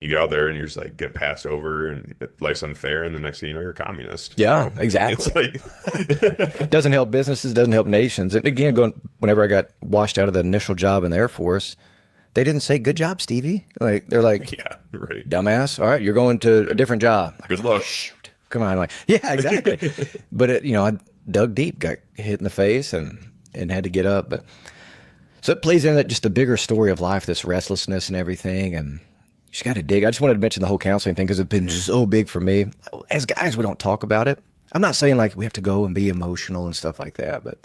you get out there and you're just like get passed over and life's unfair, and the next thing you know, you're a communist. Yeah, It's exactly. like, Doesn't help businesses, doesn't help nations. And again, going whenever I got washed out of the initial job in the Air Force, they didn't say "Good job, Stevie." Like they're like, yeah, right. "Dumbass, all right, you're going to a different job." Like, Good oh, luck. shoot, come on, like, yeah, exactly. But I dug deep, got hit in the face, and had to get up. But so it plays in that just a bigger story of life, this restlessness and everything, and you just got to dig. I just wanted to mention the whole counseling thing because it's been so big for me. As guys, we don't talk about it. I'm not saying like we have to go and be emotional and stuff like that, but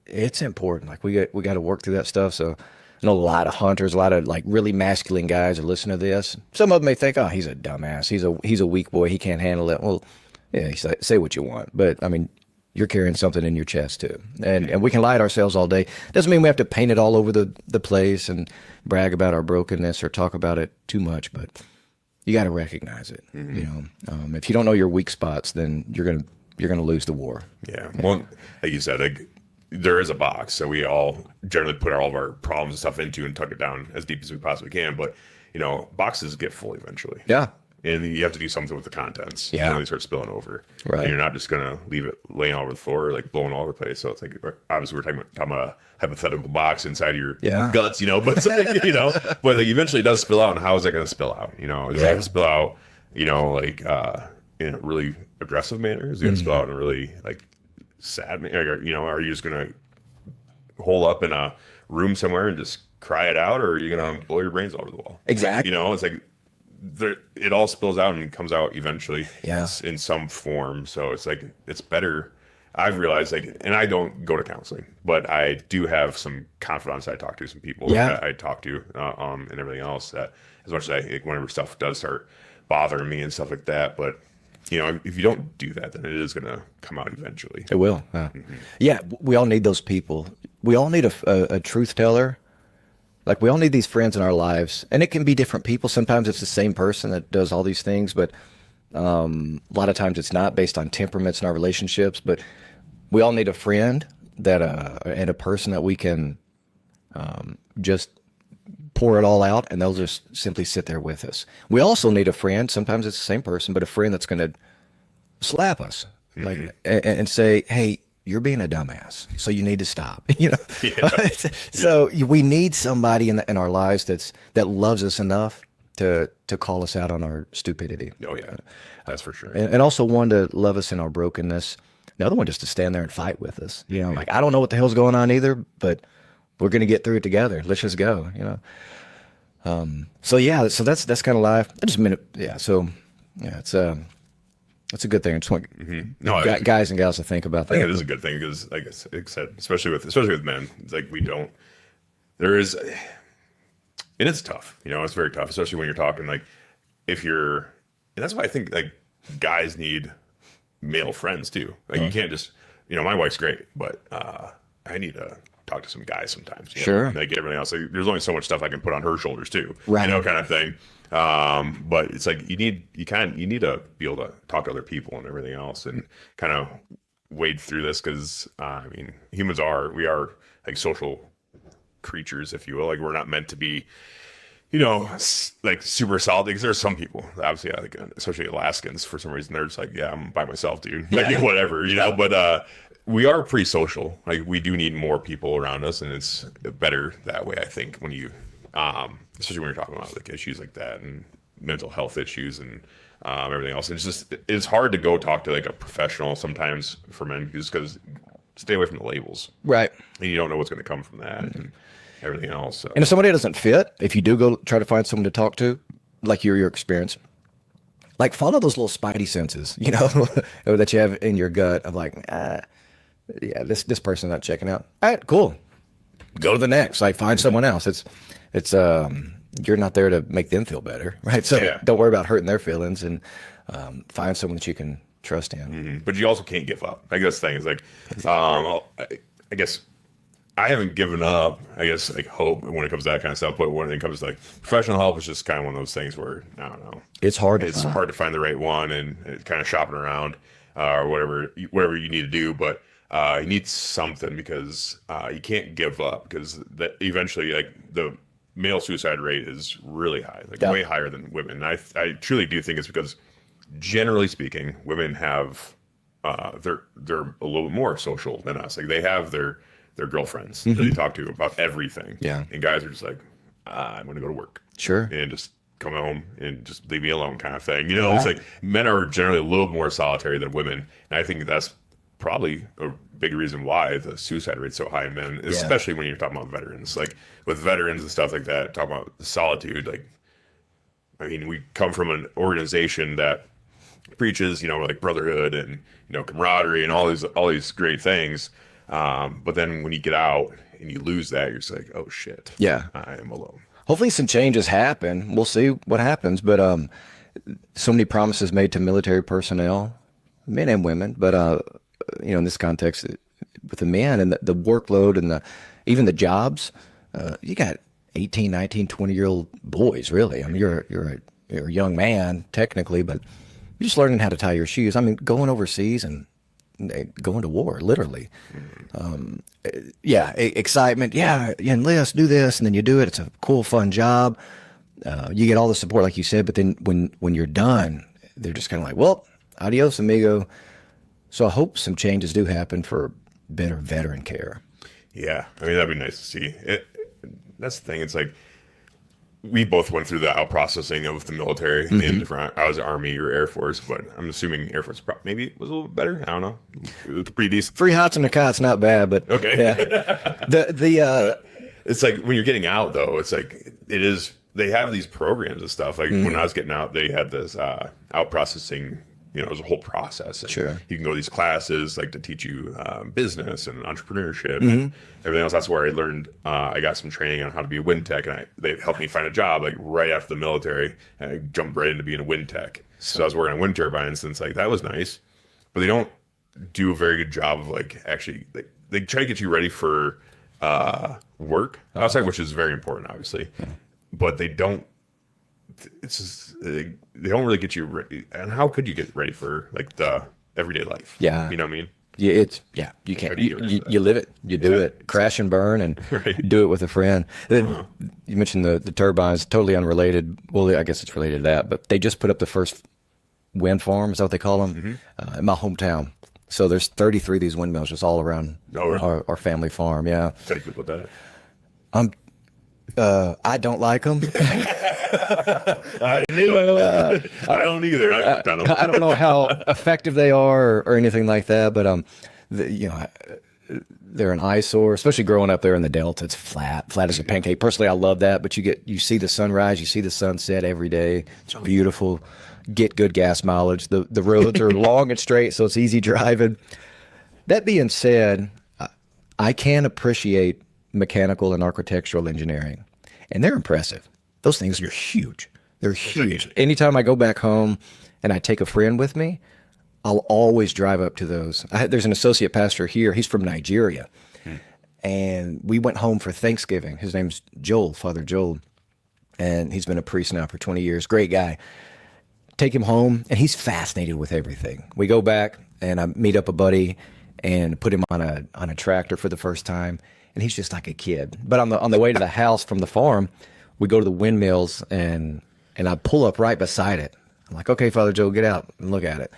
it's important. Like we got to work through that stuff. So I know a lot of hunters, a lot of like really masculine guys are listening to this. Some of them may think, "Oh, he's a dumbass. He's a weak boy. He can't handle it." Well, yeah, say what you want, but I mean, you're carrying something in your chest too, and we can lie to ourselves all day. Doesn't mean we have to paint it all over the place and brag about our brokenness or talk about it too much, but you got to recognize it. If you don't know your weak spots, then you're gonna lose the war. Yeah. Well, like you said, like there is a box, so we all generally put all of our problems and stuff into and tuck it down as deep as we possibly can. But boxes get full eventually. Yeah. And you have to do something with the contents. Yeah. They start spilling over. Right. And you're not just gonna leave it laying all over the floor or like blowing all over the place. So it's like obviously we're talking about a hypothetical box inside your guts, but it's like, but like eventually it does spill out. And how is that gonna spill out? Is it gonna spill out, like in a really aggressive manner? Is it gonna spill out in a really like sad manner? Are you just gonna hole up in a room somewhere and just cry it out, or are you gonna blow your brains all over the wall? Exactly. It's like it all spills out and comes out eventually Yeah. in some form. So it's like it's better. I've realized, like, and I don't go to counseling, but I do have some confidants I talk to, some people that I talk to, and everything else. That as much as whenever stuff does start bothering me and stuff like that, but if you don't do that, then it is going to come out eventually. It will. Yeah, we all need those people. We all need a truth teller. Like we all need these friends in our lives, and it can be different people. Sometimes it's the same person that does all these things, but a lot of times it's not, based on temperaments in our relationships. But we all need a friend and a person that we can just pour it all out, and they'll just simply sit there with us. We also need a friend. Sometimes it's the same person, but a friend that's going to slap us, like and say, "Hey, you're being a dumbass, so you need to stop." Yeah. So we need somebody in our lives that loves us enough to call us out on our stupidity. Oh yeah, that's for sure. And also one to love us in our brokenness. The other one just to stand there and fight with us. Like, I don't know what the hell's going on either, but we're gonna get through it together. Let's just go. So yeah, so that's kind of life. Just a minute. Yeah. So yeah, it's a good thing. I just want guys and gals to think about I think that. it is a good thing because, like I said, especially with men, it's like there is, and it's tough. It's very tough, especially when you're talking like and that's why I think like guys need male friends too. Like you can't just, my wife's great, but I need to talk to some guys sometimes. Sure. Like everything else, like, there's only so much stuff I can put on her shoulders too. Right. Kind of thing. But it's like you need to be able to talk to other people and everything else and kind of wade through this because humans we are like social creatures, if you will. Like we're not meant to be like super solid, because there's some people obviously like, especially Alaskans, for some reason they're just like, yeah, I'm by myself, dude, like whatever, but we are pretty social. Like we do need more people around us, and it's better that way, I think, when you especially when you're talking about like issues like that and mental health issues and everything else. It's hard to go talk to like a professional sometimes for men, just because stay away from the labels, Right. and you don't know what's going to come from that and everything else. So. And if somebody doesn't fit, if you do go try to find someone to talk to, like your experience, like follow those little spidey senses, that you have in your gut of like, yeah, this person's not checking out. All right, cool. Go to the next. Like find someone else. It's you're not there to make them feel better, right? So don't worry about hurting their feelings, and find someone that you can trust in. Mm-hmm. But you also can't give up. I guess the thing is like, I guess I haven't given up, I guess, like hope when it comes to that kind of stuff. But when it comes to like professional help, it's just kind of one of those things where I don't know. It's hard. It's hard to find the right one, and it's kind of shopping around or whatever you need to do. But you need something because you can't give up, because that eventually, like male suicide rate is really high, like Yeah. way higher than women. And I truly do think it's because, generally speaking, women have they're a little bit more social than us. Like they have their girlfriends that they talk to about everything. Yeah. And guys are just like, I'm going to go to work Sure. and just come home and just leave me alone, kind of thing. It's like men are generally a little more solitary than women, and I think that's probably a big reason why the suicide rate's so high in men, especially when you're talking about veterans. Like with veterans and stuff like that, talking about solitude. Like, I mean, we come from an organization that preaches, like brotherhood and camaraderie and all these great things. But then when you get out and you lose that, you're just like, oh shit, Yeah. I am alone. Hopefully some changes happen. We'll see what happens. But so many promises made to military personnel, men and women. But in this context, with the men and the workload and even the jobs, you got 18, 19, 20-year-old boys. Really, I mean, you're a young man technically, but you're just learning how to tie your shoes. I mean, going overseas and going to war, literally. Excitement. Yeah, you enlist, do this, and then you do it. It's a cool, fun job. You get all the support, like you said, but then when you're done, they're just kind of like, well, adios, amigo. So I hope some changes do happen for better veteran care. Yeah, I mean, that'd be nice to see. That's the thing. It's like we both went through the out processing of the military. In different, I was Army or Air Force, but I'm assuming Air Force maybe was a little better. I don't know. It was pretty decent. 3 hots and a cot's not bad, but Okay. Yeah. It's like when you're getting out, though, it's like it is. They have these programs and stuff. Like when I was getting out, they had this out processing. It was a whole process. And Sure. You can go to these classes like to teach you business and entrepreneurship and everything else. That's where I learned. I got some training on how to be a wind tech, and they helped me find a job like right after the military. And I jumped right into being a wind tech. So I was working on wind turbines, and it's like that was nice, but they don't do a very good job of like actually they try to get you ready for work outside, which is very important, obviously, but they don't. It's just, they don't really get you ready. And how could you get ready for like the everyday life? Yeah. You know what I mean? Yeah, you can't. You live it. You do it. Crash and burn, and Right. do it with a friend. Then you mentioned the turbines, totally unrelated. Well, I guess it's related to that, but they just put up the first wind farm. Is that what they call them? In my hometown. So there's 33 of these windmills just all around our family farm. Yeah. How do you feel about that? I don't like them. I knew it. I don't either. I I don't know how effective they are or anything like that, but they're an eyesore, especially growing up there in the Delta. It's flat as a pancake. Personally, I love that, but you see the sunrise, you see the sunset every day. It's beautiful. Get good gas mileage. The roads are long and straight, so it's easy driving. That being said, I can appreciate mechanical and architectural engineering, and they're impressive. Those things are huge. They're huge. Anytime I go back home and I take a friend with me, I'll always drive up to those. There's an associate pastor here. He's from Nigeria. And we went home for Thanksgiving. His name's Joel, Father Joel. And he's been a priest now for 20 years. Great guy. Take him home, and he's fascinated with everything. We go back, and I meet up a buddy and put him on a tractor for the first time. And he's just like a kid. But on the way to the house from the farm, we go to the windmills, and I pull up right beside it. I'm like, okay, Father Joe, get out and look at it.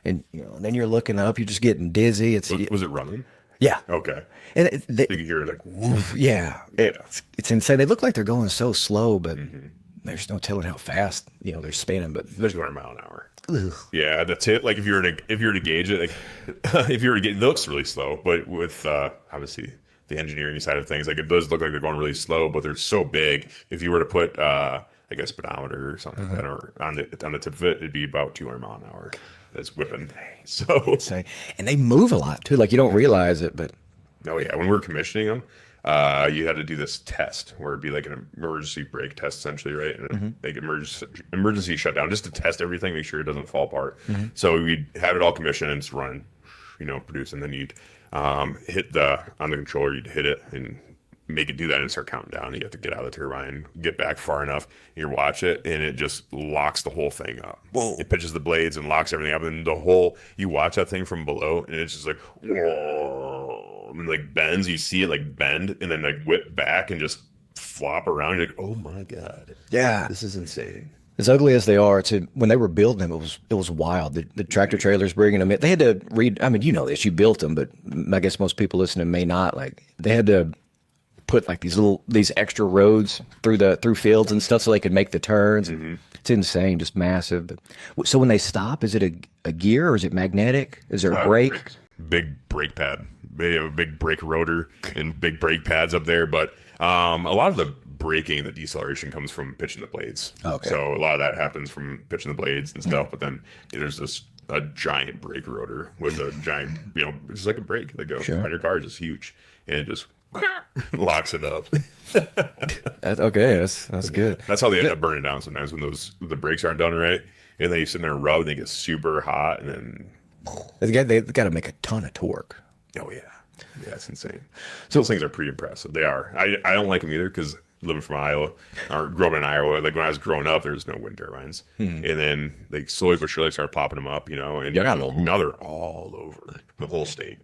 And then you're looking up, you're just getting dizzy. Was it running? Yeah. Okay. And You can hear it like, woof. yeah, it's insane. They look like they're going so slow, but there's no telling how fast they're spinning. But There's 200 mile an hour. ugh. Yeah, that's it. Like if you were to gauge it, like if you were to it looks really slow, but with obviously the engineering side of things, like it does look like they're going really slow, but they're so big. If you were to put I guess speedometer or something like that, or on the tip of it, it'd be about 200 mile an hour. That's whipping. So Insane. And they move a lot too. Like you don't realize it, but oh yeah, when we were commissioning them, you had to do this test where it'd be like an emergency brake test essentially, right? And like emergency shutdown just to test everything, make sure it doesn't fall apart. So we'd have it all commissioned and it's run, produce, and then you'd hit on the controller, you'd hit it and make it do that and start counting down. You have to get out of the turbine, get back far enough, you watch it, and it just locks the whole thing up. Whoa. It pitches the blades and locks everything up, and you watch that thing from below, and it's just like, whoa, and like bends. You see it like bend, and then like whip back, and just flop around. You're like, oh my God. Yeah. This is insane. As ugly as they are, when they were building them, it was wild. The tractor trailers bringing them in, they had to read. I mean, you know this, you built them, but I guess most people listening may not. Like they had to put like these extra roads through fields and stuff so they could make the turns. It's insane, just massive. But, so when they stop, is it a gear or is it magnetic? Is there a brake? Big brake pad. They have a big brake rotor and big brake pads up there, but a lot of the braking and the deceleration comes from pitching the blades. Okay. So a lot of that happens from pitching the blades and stuff, but then there's a giant brake rotor with a giant, it's like a brake that goes on your car. It's just huge, and it just locks it up. Okay, that's good. That's how they end up burning down sometimes when the brakes aren't done right, and then you sit there and rub, and they get super hot, and then They've got to make a ton of torque. oh yeah, it's insane. So those things are pretty impressive. They are. I don't like them either because living from Iowa or growing in Iowa, like when I was growing up, there's no wind turbines, and then they slowly but surely started popping them up, and now they're all over the whole state.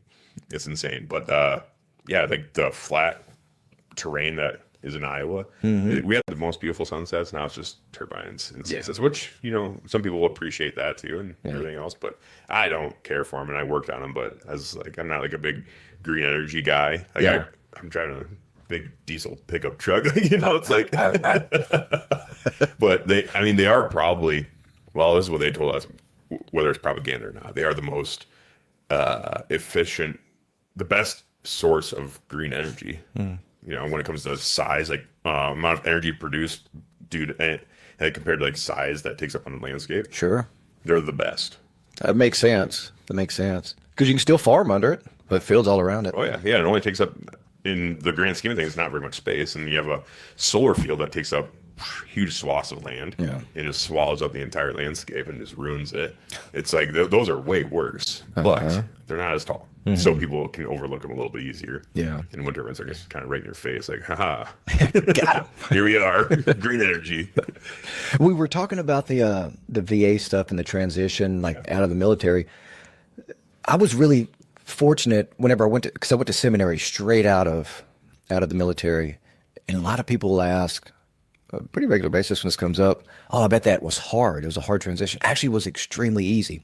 It's insane, but yeah, like the flat terrain that is in Iowa, we have the most beautiful sunsets. Now it's just turbines and sunsets, which some people will appreciate that too, and everything else. But I don't care for them, and I worked on them. But I'm not like a big green energy guy. Like I'm driving a big diesel pickup truck. It's like, but they are probably. Well, this is what they told us. Whether it's propaganda or not, they are the most efficient, the best source of green energy. When it comes to size, like amount of energy produced and compared to like size that takes up on the landscape. Sure. They're the best. That makes sense. Because you can still farm under it, but fields all around it. Oh yeah. It only takes up, in the grand scheme of things, not very much space. And you have a solar field that takes up huge swaths of land and just swallows up the entire landscape and just ruins it. It's like those are way worse, but they're not as tall. So people can overlook them a little bit easier. Yeah. And wind turbines are just kind of right in your face, like, haha. Got him. Here we are, green energy. We were talking about the VA stuff and the transition, out of the military. I was really fortunate whenever I went to seminary straight out of the military, and a lot of people will ask, a pretty regular basis when this comes up, oh, I bet that was hard. It was a hard transition. Actually, it was extremely easy.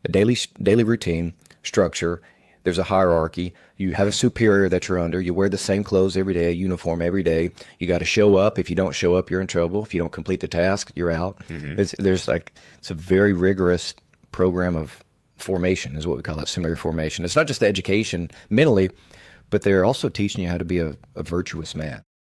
A daily routine, structure. There's a hierarchy. You have a superior that you're under. You wear the same clothes every day, uniform every day. You got to show up. If you don't show up, you're in trouble. If you don't complete the task, you're out. It's a very rigorous program of formation, is what we call it, seminary formation. It's not just the education mentally, but they're also teaching you how to be a virtuous man.